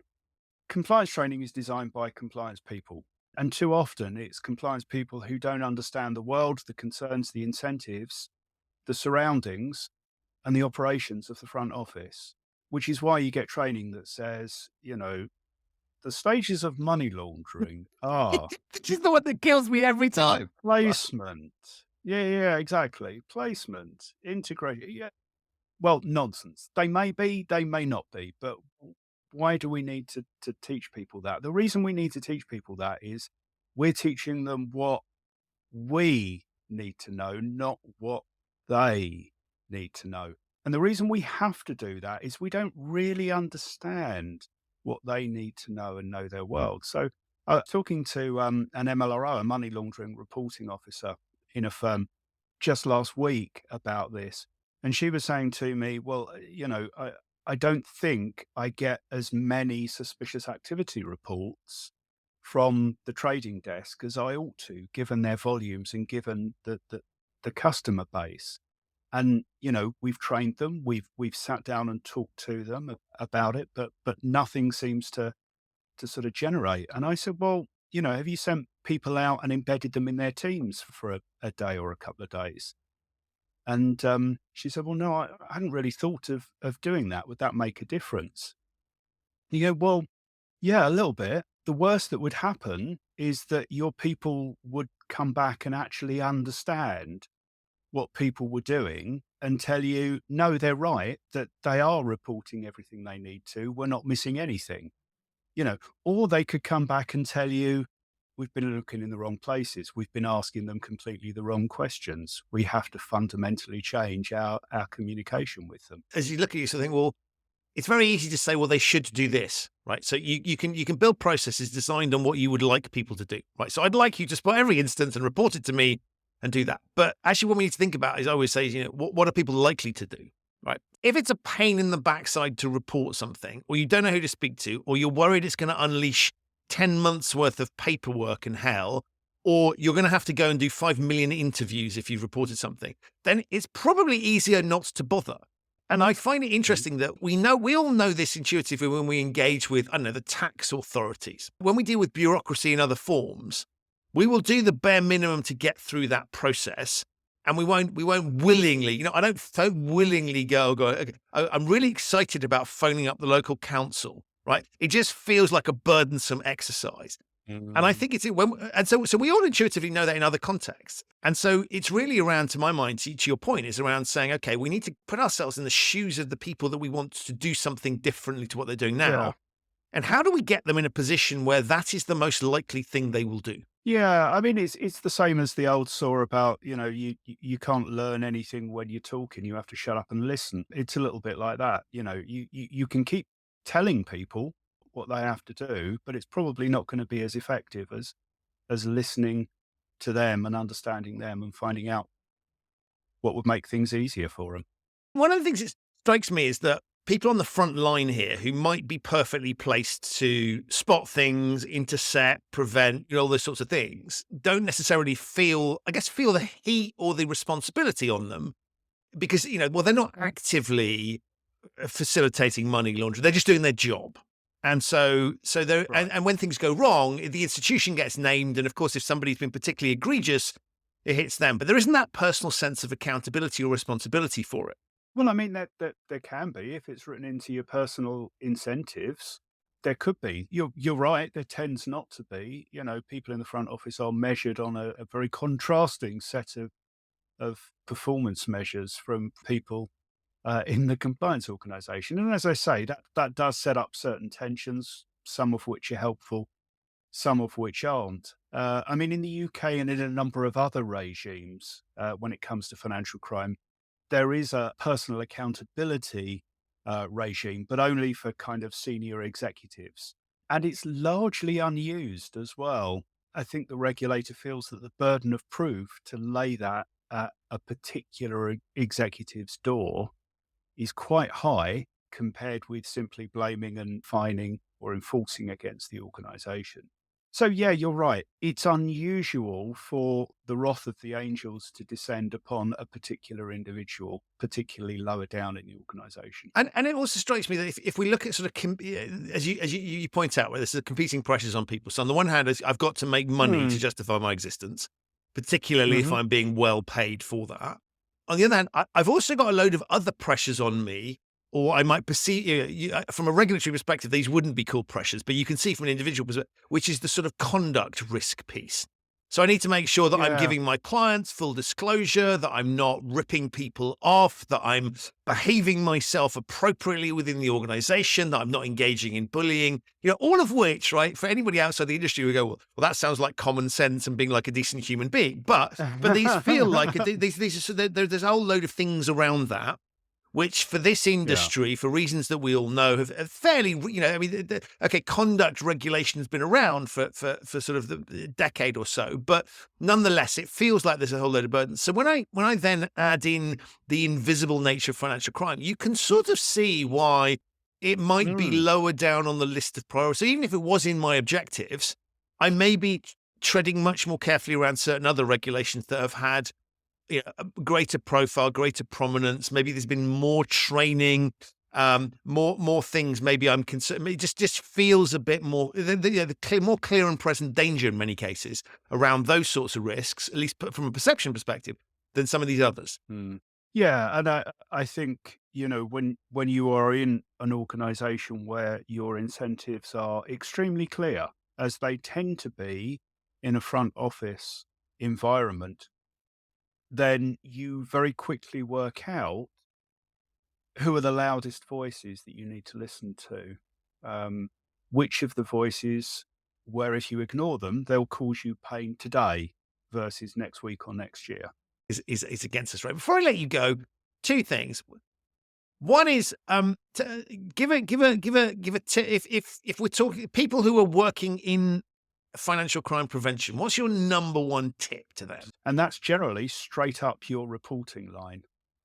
Compliance training is designed by compliance people. And too often it's compliance people who don't understand the world, the concerns, the incentives, the surroundings, and the operations of the front office, which is why you get training that says, the stages of money laundering are This is the one that kills me every time. placement. Yeah, exactly. Placement, integrate. Yeah. Well, nonsense. They may be, they may not be, but why do we need to teach people that? The reason we need to teach people that is we're teaching them what we need to know, not what they need to know. And the reason we have to do that is we don't really understand what they need to know and know their world. So talking to an MLRO, a money laundering reporting officer in a firm just last week about this. And she was saying to me, well, I don't think I get as many suspicious activity reports from the trading desk as I ought to, given their volumes and given the customer base. And, we've trained them, we've sat down and talked to them about it, but nothing seems to sort of generate. And I said, well, have you sent people out and embedded them in their teams for a day or a couple of days? And she said, well, no, I hadn't really thought of doing that. Would that make a difference? You go, well, yeah, a little bit. The worst that would happen is that your people would come back and actually understand what people were doing and tell you, no, they're right, that they are reporting everything they need to. We're not missing anything, or they could come back and tell you, we've been looking in the wrong places. We've been asking them completely the wrong questions. We have to fundamentally change our communication with them. As you look at it, you think, well, it's very easy to say, well, they should do this, right? So you can build processes designed on what you would like people to do, right? So I'd like you to spot every instance and report it to me and do that. But actually what we need to think about is, I always say, what are people likely to do, right? If it's a pain in the backside to report something, or you don't know who to speak to, or you're worried it's going to unleash 10 months worth of paperwork and hell, or you're going to have to go and do 5 million interviews if you've reported something, then it's probably easier not to bother. And I find it interesting that we all know this intuitively when we engage with, the tax authorities. When we deal with bureaucracy in other forms, we will do the bare minimum to get through that process. And we won't willingly, I don't willingly go, okay, I'm really excited about phoning up the local council, right? It just feels like a burdensome exercise. And I think so we all intuitively know that in other contexts. And so it's really around, to my mind, to your point, is around saying, okay, we need to put ourselves in the shoes of the people that we want to do something differently to what they're doing now. And how do we get them in a position where that is the most likely thing they will do? Yeah, I mean, it's the same as the old saw about, you can't learn anything when you're talking. You have to shut up and listen. It's a little bit like that. You can keep telling people what they have to do, but it's probably not going to be as effective as listening to them and understanding them and finding out what would make things easier for them. One of the things that strikes me is that people on the front line here who might be perfectly placed to spot things, intercept, prevent, all those sorts of things, don't necessarily feel the heat or the responsibility on them because, they're not actively facilitating money laundering. They're just doing their job. And so they're, Right. and when things go wrong, the institution gets named. And of course, if somebody's been particularly egregious, it hits them. But there isn't that personal sense of accountability or responsibility for it. Well, I mean, that there can be if it's written into your personal incentives. There could be. You're right. There tends not to be. People in the front office are measured on a very contrasting set of performance measures from people in the compliance organisation. And as I say, that does set up certain tensions, some of which are helpful, some of which aren't. I mean, in the UK and in a number of other regimes, when it comes to financial crime, there is a personal accountability regime, but only for kind of senior executives. And it's largely unused as well. I think the regulator feels that the burden of proof to lay that at a particular executive's door is quite high compared with simply blaming and fining or enforcing against the organization. So, yeah, you're right. It's unusual for the wrath of the angels to descend upon a particular individual, particularly lower down in the organization. And it also strikes me that if we look at sort of, as you point out, where there's competing pressures on people. So on the one hand, I've got to make money to justify my existence, particularly if Hmm. I'm being well paid for that. On the other hand, I've also got a load of other pressures on me, or I might perceive, from a regulatory perspective, these wouldn't be called pressures, but you can see from an individual perspective, which is the sort of conduct risk piece. So I need to make sure that I'm Yeah. giving my clients full disclosure, that I'm not ripping people off, that I'm behaving myself appropriately within the organization, that I'm not engaging in bullying, all of which, right, for anybody outside the industry, we go, well, that sounds like common sense and being like a decent human being. But these feel like, there's a whole load of things around that, which for this Yeah. industry, for reasons that we all know, have fairly, okay, conduct regulation has been around for sort of the decade or so, but nonetheless, it feels like there's a whole load of burdens. So when I then add in the invisible nature of financial crime, you can sort of see why it might be Mm. lower down on the list of priorities. So even if it was in my objectives, I may be treading much more carefully around certain other regulations that have had a greater profile, greater prominence. Maybe there's been more training, more things. Maybe I'm concerned. It just feels a bit more more clear and present danger in many cases around those sorts of risks, at least from a perception perspective, than some of these others. Mm. Yeah, and I think when you are in an organisation where your incentives are extremely clear, as they tend to be in a front office environment, then you very quickly work out who are the loudest voices that you need to listen to. Which of the voices, where if you ignore them, they'll cause you pain today versus next week or next year. Is against us, right? Before I let you go, two things. One is give a tip if we're talking people who are working in financial crime prevention. What's your number one tip to them? And that's generally straight up your reporting line,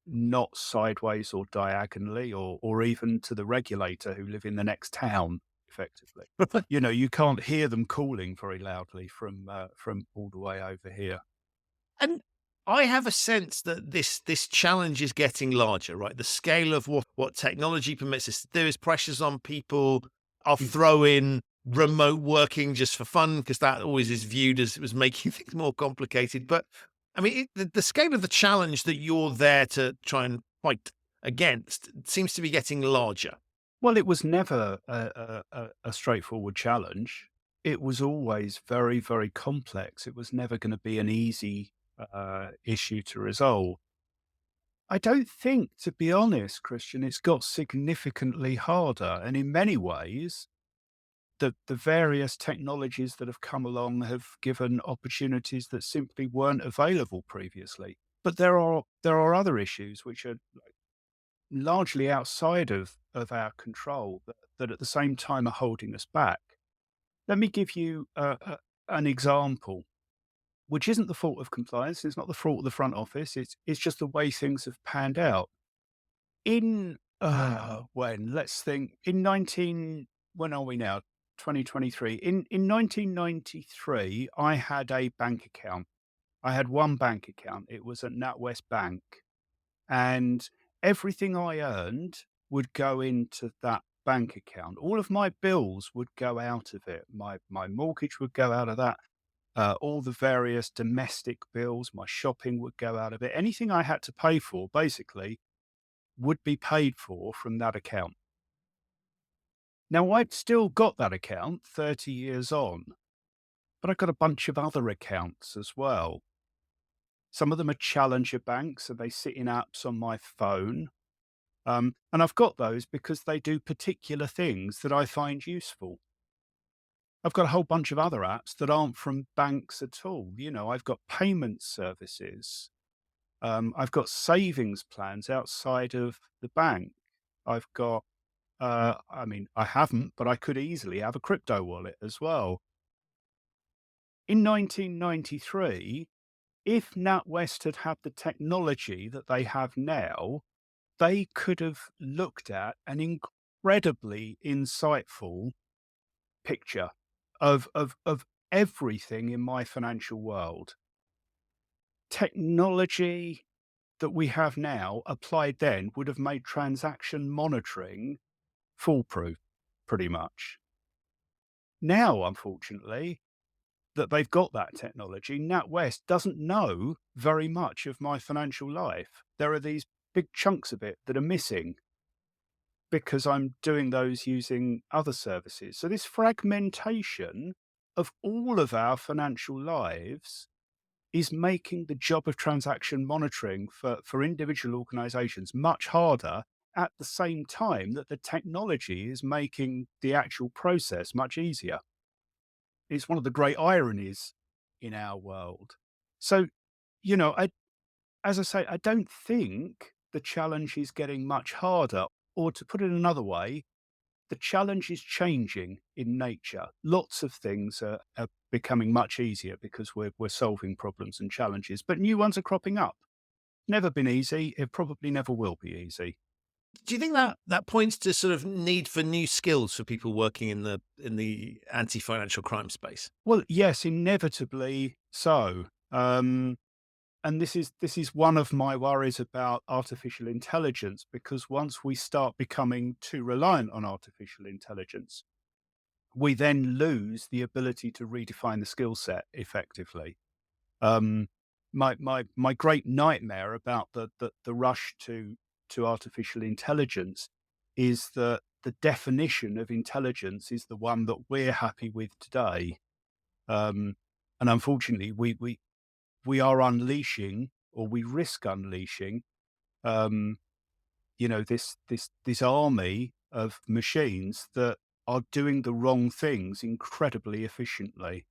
not sideways or diagonally or even to the regulator who live in the next town, effectively. You can't hear them calling very loudly from all the way over here. And I have a sense that this challenge is getting larger, right? The scale of what technology permits us to do is pressures on people. I'll throw in remote working just for fun because that always is viewed as it was making things more complicated. But I mean, the scale of the challenge that you're there to try and fight against seems to be getting larger. Well, it was never a straightforward challenge. It was always very, very complex. It was never going to be an easy issue to resolve. I don't think, to be honest, Christian, it's got significantly harder. And in many ways, the various technologies that have come along have given opportunities that simply weren't available previously. But there are other issues which are largely outside of our control that at the same time are holding us back. Let me give you an example, which isn't the fault of compliance. It's not the fault of the front office. It's just the way things have panned out. In when let's think in 19 when are we now? 2023. In 1993, I had a bank account. I had one bank account. It was at NatWest Bank, and everything I earned would go into that bank account. All of my bills would go out of it. My mortgage would go out of that. All the various domestic bills, my shopping would go out of it. Anything I had to pay for, basically, would be paid for from that account. Now, I'd still got that account 30 years on, but I've got a bunch of other accounts as well. Some of them are challenger banks, and they sit in apps on my phone. And I've got those because they do particular things that I find useful. I've got a whole bunch of other apps that aren't from banks at all. I've got payment services. I've got savings plans outside of the bank. I've got, I mean, I haven't, but I could easily have a crypto wallet as well. In 1993, if NatWest had had the technology that they have now, they could have looked at an incredibly insightful picture of everything in my financial world. Technology that we have now applied then would have made transaction monitoring foolproof, pretty much. Now, unfortunately, that they've got that technology, NatWest doesn't know very much of my financial life. There are these big chunks of it that are missing because I'm doing those using other services. So this fragmentation of all of our financial lives is making the job of transaction monitoring for individual organizations much harder, at the same time that the technology is making the actual process much easier. It's one of the great ironies in our world. So, as I say, I don't think the challenge is getting much harder, or to put it another way, the challenge is changing in nature. Lots of things are becoming much easier because we're solving problems and challenges, but new ones are cropping up. Never been easy. It probably never will be easy. Do you think that points to sort of need for new skills for people working in the anti-financial crime space? Well, yes, inevitably so. And this is one of my worries about artificial intelligence, because once we start becoming too reliant on artificial intelligence, we then lose the ability to redefine the skill set effectively. Um, my great nightmare about the rush to artificial intelligence is that the definition of intelligence is the one that we're happy with today. Um, and unfortunately, we are unleashing, or we risk unleashing, um, this army of machines that are doing the wrong things incredibly efficiently,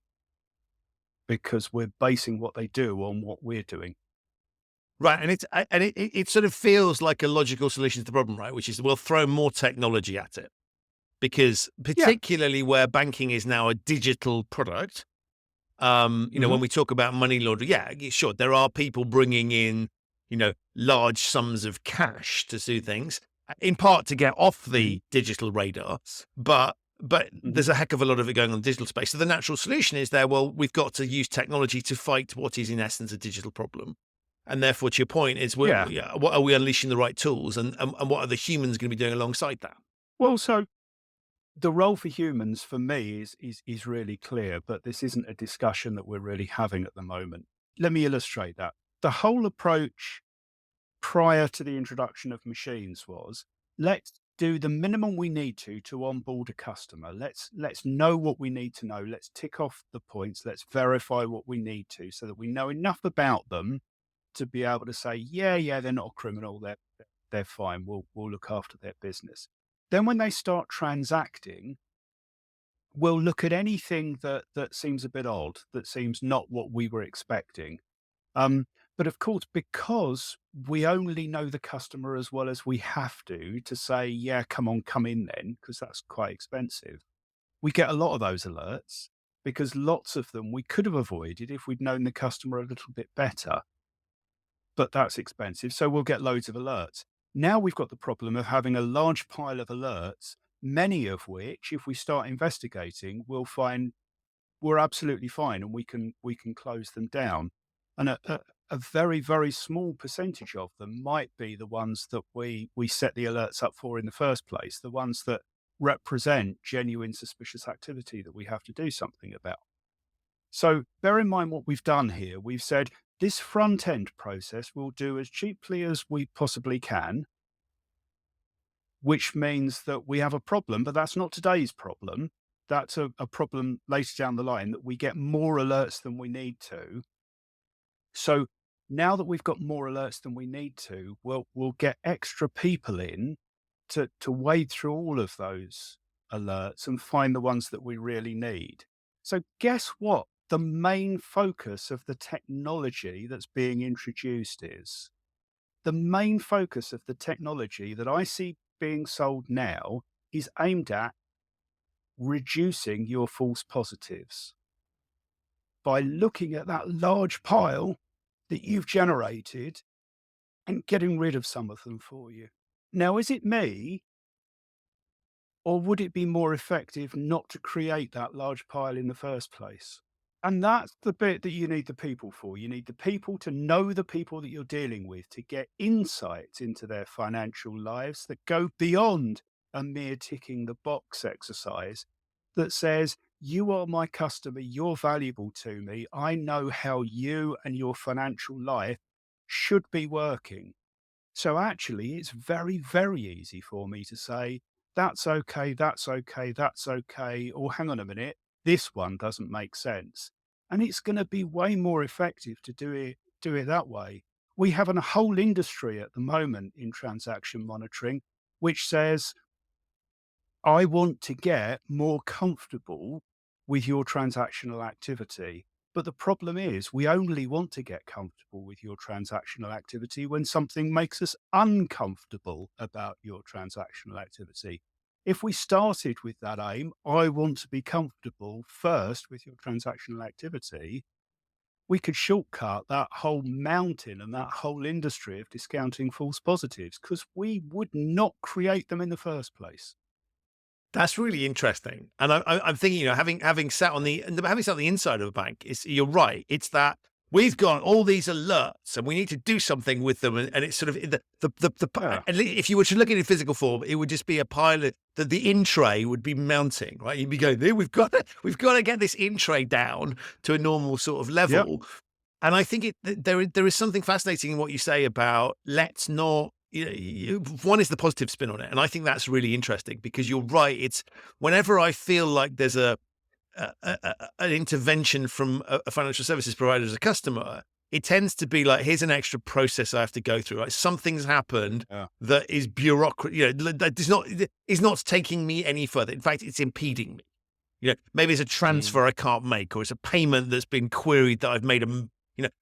because we're basing what they do on what we're doing. Right, and it sort of feels like a logical solution to the problem, right? Which is we'll throw more technology at it, because Yeah. particularly where banking is now a digital product. When Hmm. we talk about money laundering, yeah, sure, there are people bringing in, large sums of cash to do things, in part to get off Hmm. the digital radar, but Hmm. there's a heck of a lot of it going on in the digital space. So the natural solution is there, well, we've got to use technology to fight what is in essence a digital problem. And therefore, to your point, is Yeah. what are we unleashing the right tools, and what are the humans going to be doing alongside that? Well, so the role for humans for me is really clear, but this isn't a discussion that we're really having at the moment. Let me illustrate that. The whole approach prior to the introduction of machines was, let's do the minimum we need to onboard a customer. Let's know what we need to know. Let's tick off the points. Let's verify what we need to, so that we know enough about them to be able to say, yeah, they're not a criminal. They're fine. We'll look after their business. Then when they start transacting, we'll look at anything that seems a bit odd, that seems not what we were expecting. But of course, because we only know the customer as well as we have to say, yeah, come on, come in then, because that's quite expensive. We get a lot of those alerts because lots of them we could have avoided if we'd known the customer a little bit better. But that's expensive. So we'll get loads of alerts. Now we've got the problem of having a large pile of alerts, many of which, if we start investigating, we'll find we're absolutely fine and we can close them down. And a very, very small percentage of them might be the ones that we set the alerts up for in the first place, the ones that represent genuine suspicious activity that we have to do something about. So bear in mind what we've done here. We've said this front end process we'll do as cheaply as we possibly can, which means that we have a problem, but that's not today's problem. That's a problem later down the line, that we get more alerts than we need to. So now that we've got more alerts than we need to, we'll get extra people in to wade through all of those alerts and find the ones that we really need. So guess what? The main focus of the technology that's being introduced is the main focus of the technology that I see being sold now is aimed at reducing your false positives by looking at that large pile that you've generated and getting rid of some of them for you. Now, is it me, or would it be more effective not to create that large pile in the first place? And that's the bit that you need the people for. You need the people to know the people that you're dealing with, to get insights into their financial lives that go beyond a mere ticking the box exercise that says, you are my customer, you're valuable to me. I know how you and your financial life should be working. So actually, it's very, very easy for me to say, that's okay, that's okay, that's okay, or hang on a minute, this one doesn't make sense. And it's going to be way more effective to do it that way. We have a whole industry at the moment in transaction monitoring, which says, I want to get more comfortable with your transactional activity. But the problem is, we only want to get comfortable with your transactional activity when something makes us uncomfortable about your transactional activity. If we started with that aim, I want to be comfortable first with your transactional activity, we could shortcut that whole mountain and that whole industry of discounting false positives, because we would not create them in the first place. That's really interesting, and I'm thinking, having sat on the inside of a bank, you're right. It's that we've got all these alerts, and we need to do something with them, and it's sort of Yeah. and if you were to look at it in physical form, it would just be a pile that the in tray would be mounting, right? You'd be going, we've got to get this in tray down to a normal sort of level, and I think there is something fascinating in what you say about let's not. One is the positive spin on it, and I think that's really interesting because you're right. It's whenever I feel like there's an intervention from a financial services provider as a customer, it tends to be like, here's an extra process I have to go through. Like something's happened that is bureaucracy. That is not taking me any further. In fact, it's impeding me. Maybe it's a transfer I can't make, or it's a payment that's been queried that I've made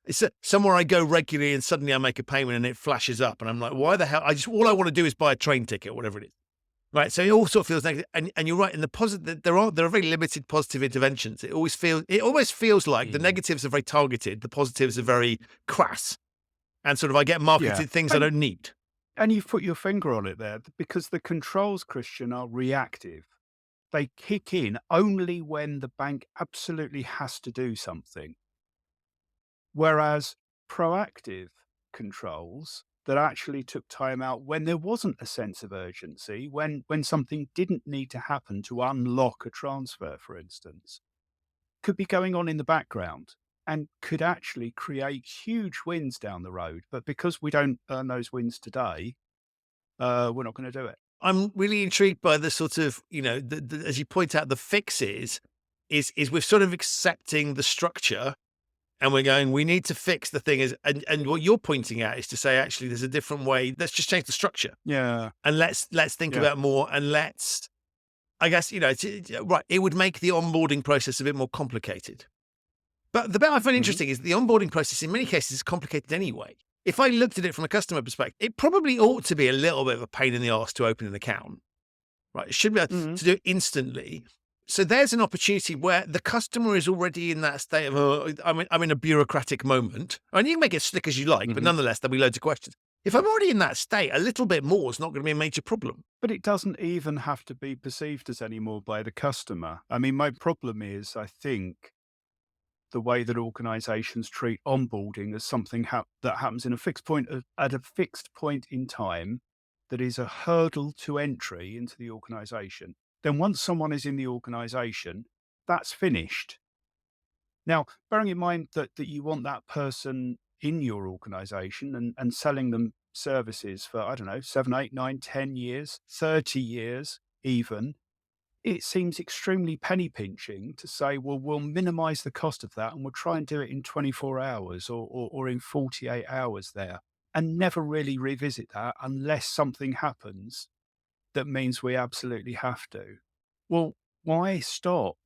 it's somewhere I go regularly and suddenly I make a payment and it flashes up and I'm like, why the hell? All I want to do is buy a train ticket, whatever it is. Right. So it all sort of feels negative. And you're right. In the positive, there are very limited positive interventions. It almost feels like the negatives are very targeted. The positives are very crass and sort of, I get marketed things I don't need. And you've put your finger on it there, because the controls, Christian, are reactive. They kick in only when the bank absolutely has to do something. Whereas proactive controls that actually took time out when there wasn't a sense of urgency, when something didn't need to happen to unlock a transfer, for instance, could be going on in the background and could actually create huge wins down the road. But because we don't earn those wins today, we're not going to do it. I'm really intrigued by the sort of, as you point out, the fixes is we're sort of accepting the structure. And we're going, we need to fix the thing and what you're pointing at is to say, actually, there's a different way. Let's just change the structure. Yeah. And let's think about more, and let's I guess, right, it would make the onboarding process a bit more complicated. But the bit I find Mhm. interesting is the onboarding process in many cases is complicated anyway. If I looked at it from a customer perspective, it probably ought to be a little bit of a pain in the arse to open an account, right? It should be able Mhm. to do it instantly. So there's an opportunity where the customer is already in that state of, I'm in a bureaucratic moment. And you can make it slick as you like, but Mhm. nonetheless, there'll be loads of questions. If I'm already in that state, a little bit more is not going to be a major problem. But it doesn't even have to be perceived as any more by the customer. I mean, my problem is, I think, the way that organizations treat onboarding as something that happens in a fixed point at a fixed point in time that is a hurdle to entry into the organization. Then once someone is in the organization, that's finished. Now, bearing in mind that you want that person in your organization and selling them services for, I don't know, 7, 8, 9, 10 years, 30 years even, it seems extremely penny pinching to say, well, we'll minimize the cost of that and we'll try and do it in 24 hours or in 48 hours there, and never really revisit that unless something happens that means we absolutely have to. Well, why stop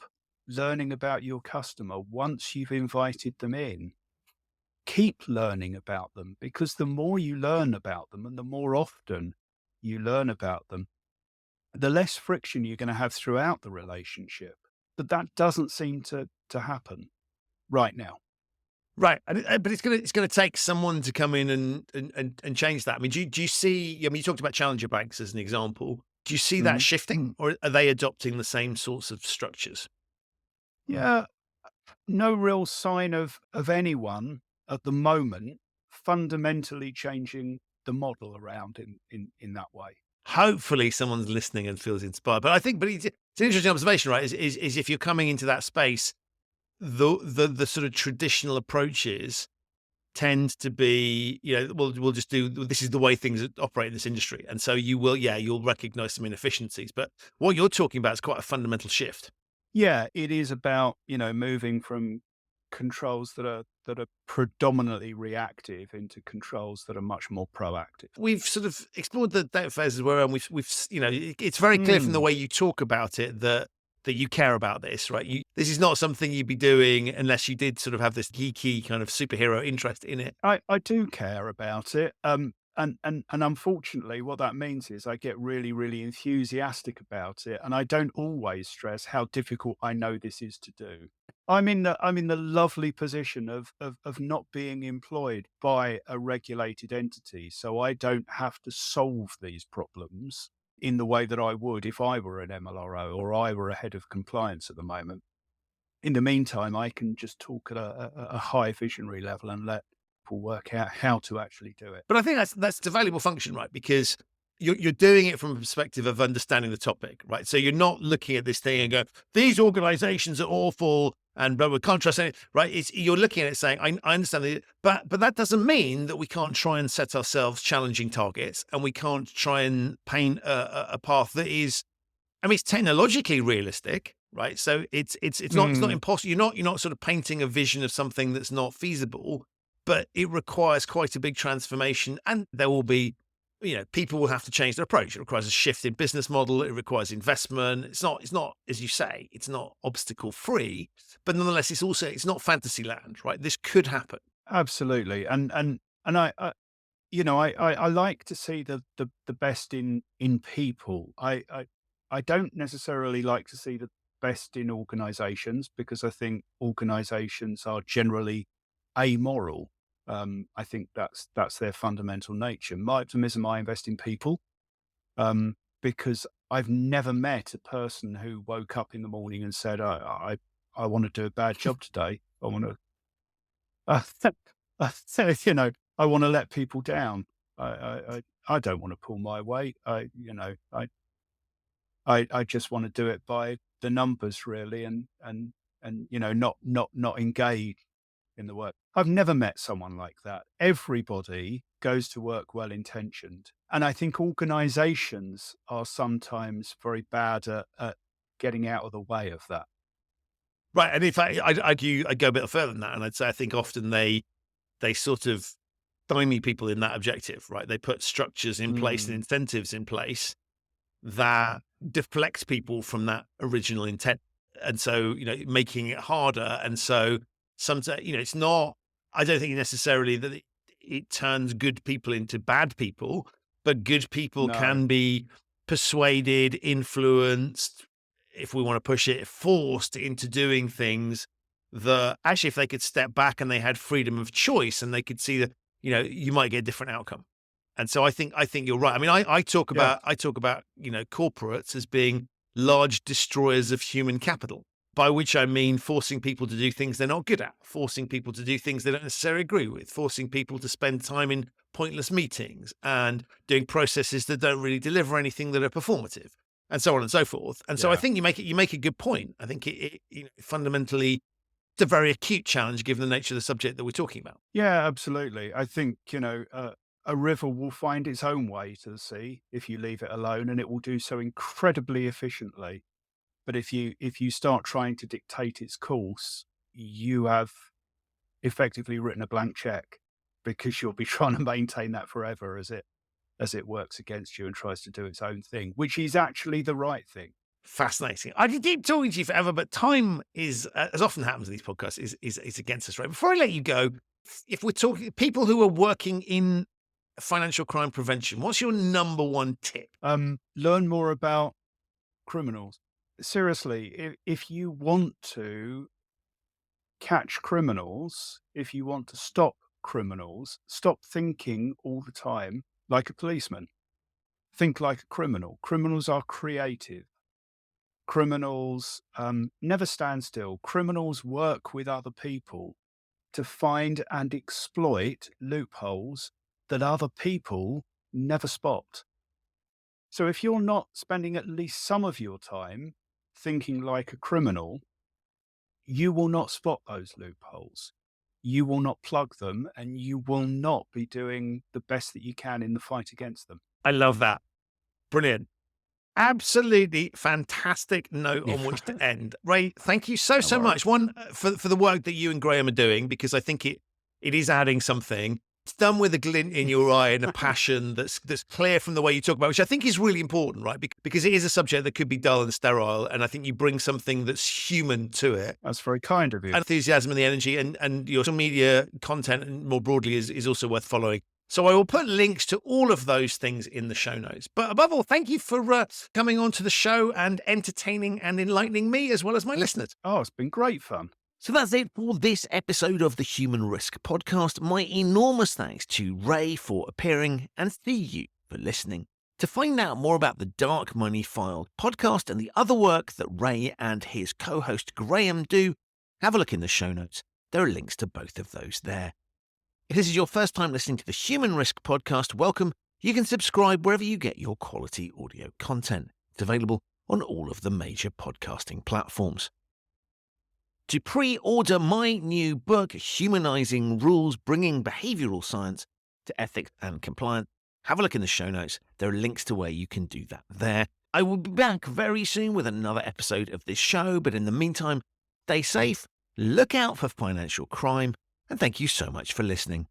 learning about your customer once you've invited them in? Keep learning about them, because the more you learn about them and the more often you learn about them, the less friction you're going to have throughout the relationship. But that doesn't seem to happen right now. Right, but it's gonna take someone to come in and change that. I mean, do you see? I mean, you talked about challenger banks as an example. Do you see that Mhm. shifting, or are they adopting the same sorts of structures? Yeah, no real sign of anyone at the moment fundamentally changing the model around in that way. Hopefully, someone's listening and feels inspired. But I think, but it's an interesting observation, right? Is if you're coming into that space, the sort of traditional approaches tend to be, we'll just do, this is the way things operate in this industry. And so you'll recognize some inefficiencies. But what you're talking about is quite a fundamental shift. Yeah, it is about, moving from controls that are predominantly reactive into controls that are much more proactive. We've sort of explored the data phases where it's very clear from the Mm. way you talk about it that you care about this, right? This is not something you'd be doing unless you did sort of have this geeky kind of superhero interest in it. I do care about it. And unfortunately, what that means is I get really, really enthusiastic about it, and I don't always stress how difficult I know this is to do. I'm in the lovely position of not being employed by a regulated entity, so I don't have to solve these problems in the way that I would if I were an MLRO or I were a head of compliance at the moment. In the meantime, I can just talk at a high visionary level and let people work out how to actually do it. But I think that's a valuable function, right? Because you're doing it from a perspective of understanding the topic, right? So you're not looking at this thing and go, these organizations are awful and blah, blah, can't trust any, right? You're looking at it saying, I understand that, but that doesn't mean that we can't try and set ourselves challenging targets, and we can't try and paint a path that is, I mean, it's technologically realistic, right? So it's not Mm, impossible. You're not sort of painting a vision of something that's not feasible, but it requires quite a big transformation, and there will be, people will have to change their approach. It requires a shift in business model. It requires investment. It's not, as you say, it's not obstacle free, but nonetheless, it's not fantasy land, right? This could happen. absolutely. And I like to see the best in people. I don't necessarily like to see the best in organizations, because I think organizations are generally amoral. I think that's their fundamental nature. My optimism, I invest in people, because I've never met a person who woke up in the morning and said, I want to do a bad job today. I want to, uh, I want to let people down. I don't want to pull my weight. I just want to do it by the numbers really, and not engage in the work. I've never met someone like that. Everybody goes to work well intentioned, and I think organizations are sometimes very bad at getting out of the way of that. Right. And in fact, I'd go a bit further than that. And I'd say I think often they sort of stymie people in that objective, right? They put structures in place and Mm, incentives in place that deflect people from that original intent. And so, making it harder. And so sometimes, it's not, I don't think necessarily that it turns good people into bad people, but good people No. can be persuaded, influenced, if we want to push it, forced into doing things that actually, if they could step back and they had freedom of choice and they could see that, you might get a different outcome. And so I think you're right. I mean, I talk Yeah. about corporates as being large destroyers of human capital, by which I mean forcing people to do things they're not good at, forcing people to do things they don't necessarily agree with, forcing people to spend time in pointless meetings and doing processes that don't really deliver anything that are performative, and so on and so forth. And so I think you make a good point. I think it fundamentally, it's a very acute challenge given the nature of the subject that we're talking about. Yeah, absolutely. I think, a river will find its own way to the sea if you leave it alone, and it will do so incredibly efficiently. But if you start trying to dictate its course, you have effectively written a blank check, because you'll be trying to maintain that forever as it works against you and tries to do its own thing, which is actually the right thing. Fascinating. I could keep talking to you forever, but time is, as often happens in these podcasts, is against us, right? Before I let you go, if we're talking people who are working in financial crime prevention, what's your number one tip? Learn more about criminals. Seriously, if you want to catch criminals, if you want to stop criminals, stop thinking all the time like a policeman. Think like a criminal. Criminals are creative. Criminals never stand still. Criminals work with other people to find and exploit loopholes that other people never spot. So if you're not spending at least some of your time thinking like a criminal, you will not spot those loopholes. You will not plug them, and you will not be doing the best that you can in the fight against them. I love that. Brilliant. Absolutely fantastic note on which to end. Ray, thank you so much. One, for the work that you and Graham are doing, because I think it is adding something. It's done with a glint in your eye and a passion that's clear from the way you talk about it, which I think is really important, right? Because it is a subject that could be dull and sterile, and I think you bring something that's human to it. That's very kind of you. Enthusiasm and the energy, and your social media content and more broadly is also worth following. So I will put links to all of those things in the show notes. But above all, thank you for coming on to the show and entertaining and enlightening me as well as my listeners. Oh, it's been great fun. So that's it for this episode of the Human Risk Podcast. My enormous thanks to Ray for appearing and to you for listening. To find out more about the Dark Money File podcast and the other work that Ray and his co-host Graham do, have a look in the show notes. There are links to both of those there. If this is your first time listening to the Human Risk Podcast, welcome. You can subscribe wherever you get your quality audio content. It's available on all of the major podcasting platforms. To pre-order my new book, Humanizing Rules, Bringing Behavioral Science to Ethics and Compliance, have a look in the show notes. There are links to where you can do that there. I will be back very soon with another episode of this show, but in the meantime, stay safe, look out for financial crime, and thank you so much for listening.